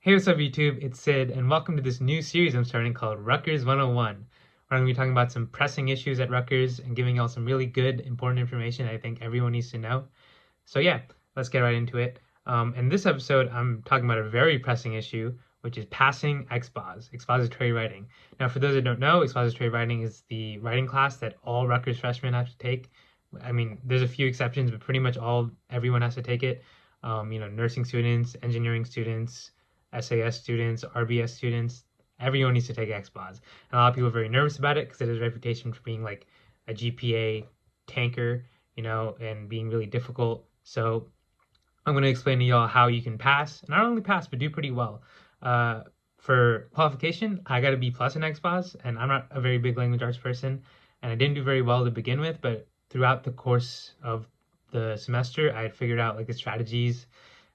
Hey, what's up YouTube? It's Sid, and welcome to this new series I'm starting called Rutgers 101, where I'm going to be talking about some pressing issues at Rutgers and giving y'all some really good, important information I think everyone needs to know. So yeah, let's get right into it. In this episode, I'm talking about a very pressing issue, which is passing Expos, expository writing. Now, for those that don't know, expository writing is the writing class that all Rutgers freshmen have to take. I mean, there's a few exceptions, but pretty much everyone has to take it. Nursing students, engineering students, SAS students, RBS students, everyone needs to take Expos. And a lot of people are very nervous about it because it has a reputation for being like a GPA tanker, and being really difficult. So I'm going to explain to y'all how you can pass, not only pass, but do pretty well. For qualification, I got a B plus in Expos, and I'm not a very big language arts person, and I didn't do very well to begin with, but throughout the course of the semester, I had figured out like the strategies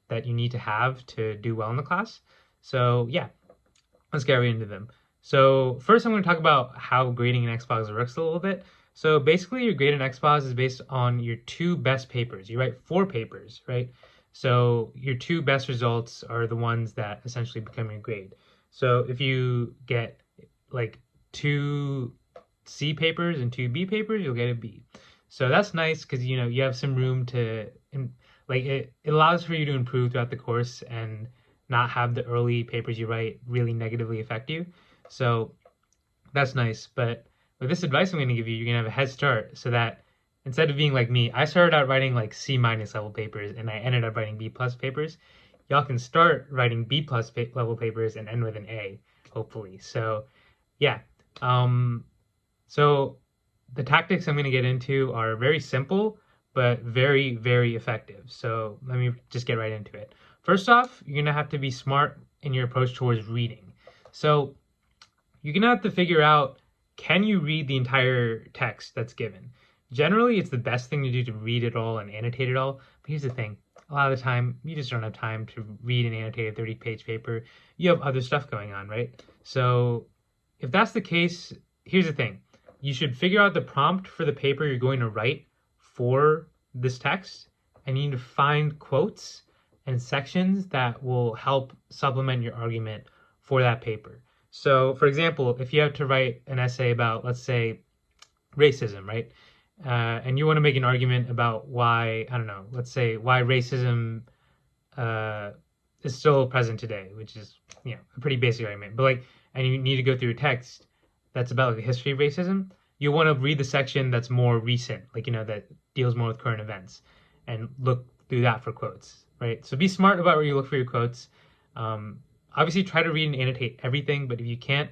that you need to have to do well in the class. So yeah, let's get right into them. So first I'm going to talk about how grading in Expos works a little bit. So basically your grade in Expos is based on your two best papers. You write 4 papers, right? So your 2 best results are the ones that essentially become your grade. So if you get like 2 C papers and 2 B papers, you'll get a B. So that's nice because you have some room to it allows for you to improve throughout the course and not have the early papers you write really negatively affect you. So that's nice. But with this advice I'm going to give you, you're going to have a head start so that instead of being like me, I started out writing like C minus level papers and I ended up writing B plus papers. Y'all can start writing B plus level papers and end with an A, hopefully. So yeah. So the tactics I'm going to get into are very simple, but very, very effective. So let me just get right into it. First off, you're going to have to be smart in your approach towards reading. So you're going to have to figure out, can you read the entire text that's given? Generally, it's the best thing to do to read it all and annotate it all. But here's the thing. A lot of the time, you just don't have time to read and annotate a 30-page paper. You have other stuff going on, right? So if that's the case, here's the thing. You should figure out the prompt for the paper you're going to write for this text, and you need to find quotes and sections that will help supplement your argument for that paper. So, for example, if you have to write an essay about, let's say, racism, right? And you want to make an argument about why, I don't know, let's say why racism is still present today, which is, a pretty basic argument. But and you need to go through a text that's about the history of racism. You want to read the section that's more recent, that deals more with current events, and look through that for quotes, right? So be smart about where you look for your quotes. Obviously, try to read and annotate everything, but if you can't,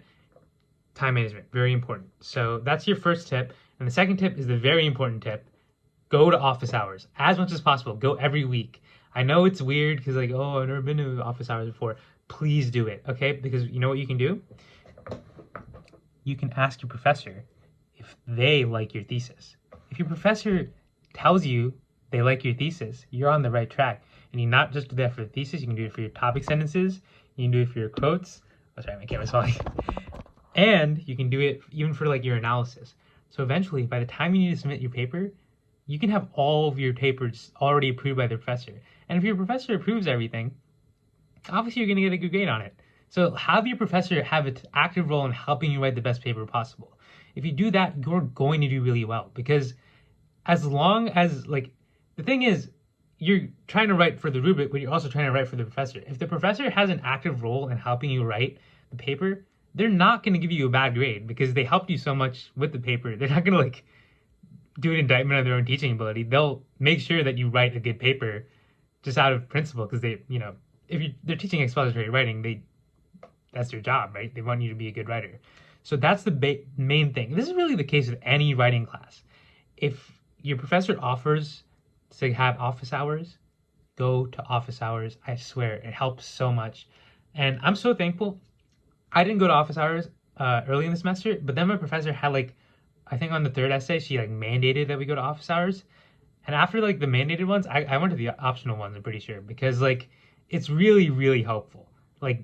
time management, very important. So that's your first tip. And the second tip is the very important tip. Go to office hours as much as possible. Go every week. I know it's weird because I've never been to office hours before. Please do it, okay? Because you know what you can do? You can ask your professor if they like your thesis. If your professor tells you they like your thesis, you're on the right track. And you not just do that for the thesis, you can do it for your topic sentences, you can do it for your quotes. Oh, sorry, my camera's falling. And you can do it even for your analysis. So eventually, by the time you need to submit your paper, you can have all of your papers already approved by the professor. And if your professor approves everything, obviously you're going to get a good grade on it. So have your professor have an active role in helping you write the best paper possible. If you do that, you're going to do really well, because as long as the thing is, you're trying to write for the rubric, but you're also trying to write for the professor. If the professor has an active role in helping you write the paper, they're not going to give you a bad grade because they helped you so much with the paper. They're not going to do an indictment of their own teaching ability. They'll make sure that you write a good paper just out of principle, because they, if they're teaching expository writing, that's their job, right? They want you to be a good writer. So that's the main thing. This is really the case with any writing class. If your professor offers to have office hours, go to office hours. I swear, it helps so much. And I'm so thankful. I didn't go to office hours early in the semester, but then my professor had I think on the 3rd essay, she mandated that we go to office hours. And after the mandated ones, I went to the optional ones, I'm pretty sure, because it's really, really helpful.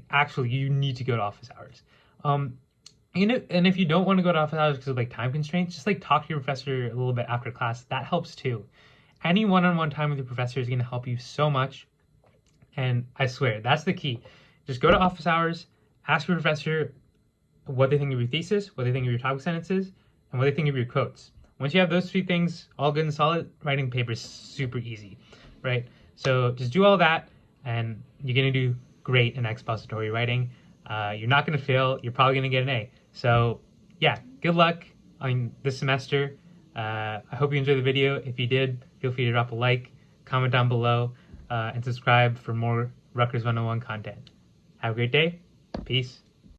Actually, you need to go to office hours. And if you don't want to go to office hours because of time constraints, just talk to your professor a little bit after class. That helps too. Any one-on-one time with your professor is going to help you so much. And I swear, that's the key. Just go to office hours, ask your professor what they think of your thesis, what they think of your topic sentences, and what they think of your quotes. Once you have those three things all good and solid, writing papers super easy, right? So just do all that, and you're gonna do great in expository writing. You're not gonna fail. You're probably gonna get an A. So yeah, good luck on this semester. I hope you enjoyed the video. If you did, feel free to drop a like, comment down below, and subscribe for more Rutgers 101 content. Have a great day. Peace.